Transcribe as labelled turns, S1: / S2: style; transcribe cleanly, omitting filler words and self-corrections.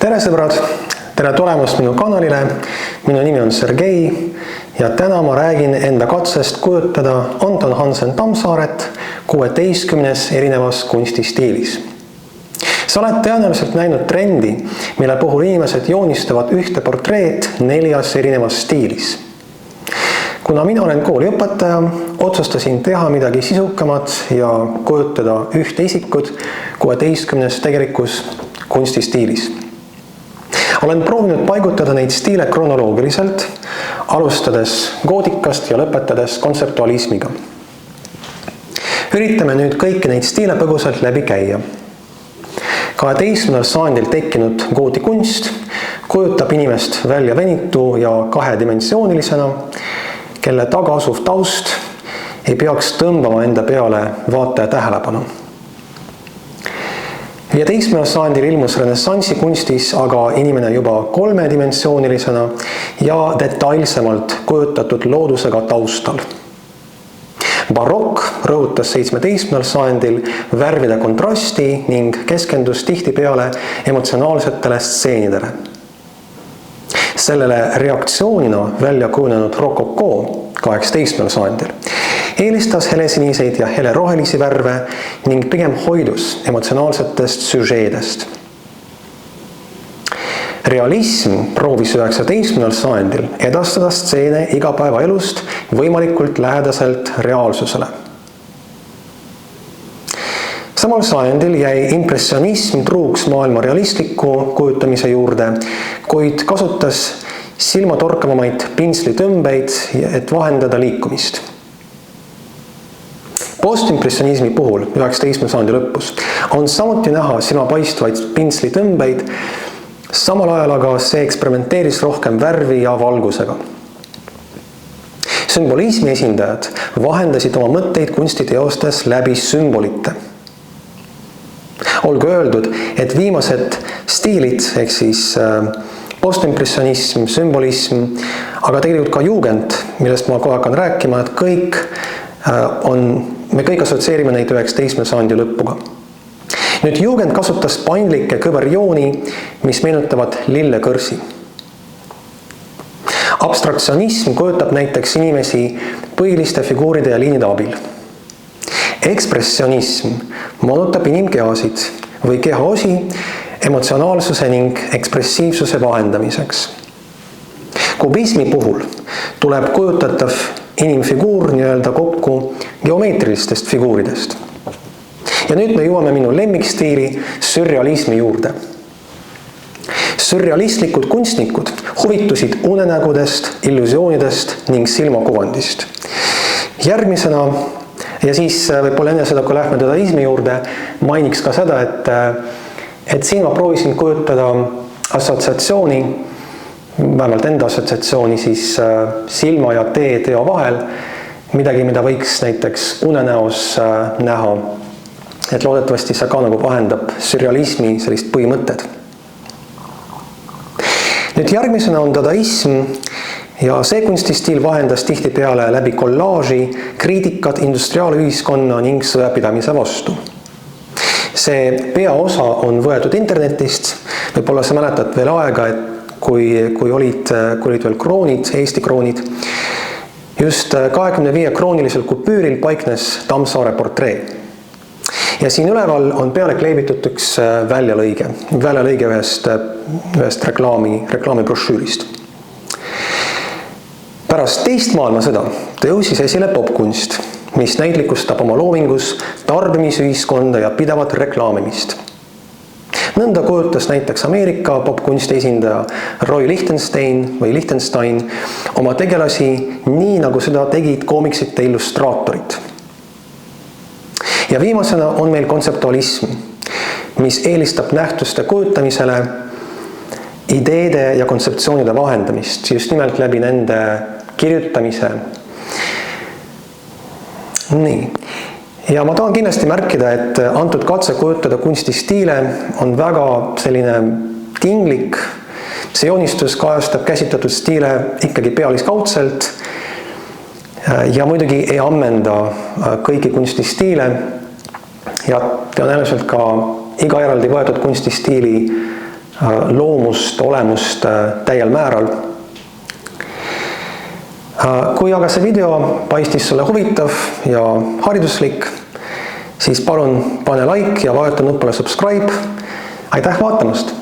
S1: Tere sõbrad, tere tulemast minu kanalile. Minu nimi on Sergei ja täna ma räägin enda katsest kujutada Anton Hansen Tammsaaret 16 erinevas kunstistiilis. Sa oled tõenäoliselt näinud trendi, mille puhul inimesed joonistavad ühte portreed 4 erinevas stiilis. Kuna mina olen kooliõpetaja, otsustasin teha midagi sisukamat ja kujutada ühte isikut 16 tegelikus kunstistiilis. Olen proovinud paigutada neid stiile kronoloogiliselt, alustades gootikast ja lõpetades kontseptualismiga. Üritame nüüd kõiki neid stiile põgusalt läbi käia. 12. sajandil tekkinud gootikunst kujutab inimest välja venitu ja kahedimensioonilisena, kelle taga asuv taust ei peaks tõmbama enda peale vaataja tähelepanu. 15. sajandil ilmus renessansi kunstis aga inimene juba 3-dimensioonilisena ja detailsemalt kujutatud loodusega taustal. Barokk rõhutas 17. sajandil värvide kontrasti ning keskendus tihtipeale emotsionaalsetele stseenidele. Sellele reaktsioonina välja kujunenud rokoko 18. sajandil eelistas helesiniseid ja helerohelisi värve ning pigem hoidus emotsionaalsetest süžeedest. Realism proovis 19. sajandil edastada stseene igapäevaelust võimalikult lähedaselt reaalsusele. Samal sajandil jäi impressionism truuks maailma realistliku kujutamise juurde, kuid kasutas silmatorkavamaid pinslitõmbeid, et vahendada liikumist. Postimpressionismi puhul 19. sajandi lõpus on samuti näha silmapaistvaid pinslitõmbeid, samal ajal aga see eksperimenteeris rohkem värvi ja valgusega. Sümbolismi esindajad vahendasid oma mõtteid kunstiteostes läbi sümbolite. Olgu öeldud, et viimased stiilid, ehk siis postimpressionism, sümbolism, aga tegelikult ka jugend, millest ma kohe hakkan rääkima, et me kõik assotsieerime neid 19. sajandi lõpuga. Nüüd jugend kasutas paindlikke kõverjooni, mis meenutavad lillekõrsi. Abstraktsionism kujutab näiteks inimesi põhiliste figuuride ja liinide abil. Ekspressionism moonutab inimkehasid või kehaosi emotsionaalsuse ning ekspressiivsuse vahendamiseks. Kubismi puhul tuleb kujutatav inimfiguur nii-öelda kokku geomeetrilistest figuuridest. Ja nüüd me jõuame minu lemmikstiili sürrealismi juurde. Sürrealistlikud kunstnikud huvitusid unenägudest, illusioonidest ning silmakuvandist. Järgmisena, ja siis võib-olla enne seda, kui lähme dadaismi juurde, mainiks ka seda, et siin ma proovisin kujutada assotsiatsiooni, vähemalt enda assotsiatsiooni siis silma ja teo vahel, midagi, mida võiks näiteks unenäos näha, et loodetavasti see ka nagu vahendab sürrealismi sellist põhimõtted. Nüüd järgmisena on dadaism ja see kunstistiil vahendas tihtipeale läbi kollaaži kriitikat industriaalühiskonna ning sõjapidamise vastu. See peaosa on võetud internetist, võib-olla sa mäletad veel aega, et kui olid veel kroonid, Eesti kroonid, just 25 kroonilisel kupüüril paiknes Tammsaare portree. Ja siin üleval on peale kleebitud üks väljalõige ühest reklaamibrošüürist. Pärast teist maailmasõda tõusis esile popkunst, mis näitlikustab oma loovingus tarbimisühiskonda ja pidavat reklaamimist. Nõnda kujutas näiteks Ameerika popkunsti esindaja Roy Lichtenstein oma tegelasi nii, nagu seda tegid koomiksite illustraatorid. Ja viimasena on meil kontseptualism, mis eelistab nähtuste kujutamisele ideede ja kontseptsioonide vahendamist, just nimelt läbi nende kirjutamise. Nii. Ja ma tahan kindlasti märkida, et antud katse kujutada kunstistiile on väga selline tinglik. See joonistus kajastab käsitletud stiile ikkagi pealiskaudselt ja muidugi ei ammenda kõiki kunstistiile ja tõenäoliselt ka iga eraldi võetud kunstistiili loomust, olemust täiel määral. Kui aga see video paistis sulle huvitav ja hariduslik, siis palun pane like ja vajuta nupule subscribe. Aitäh vaatamast!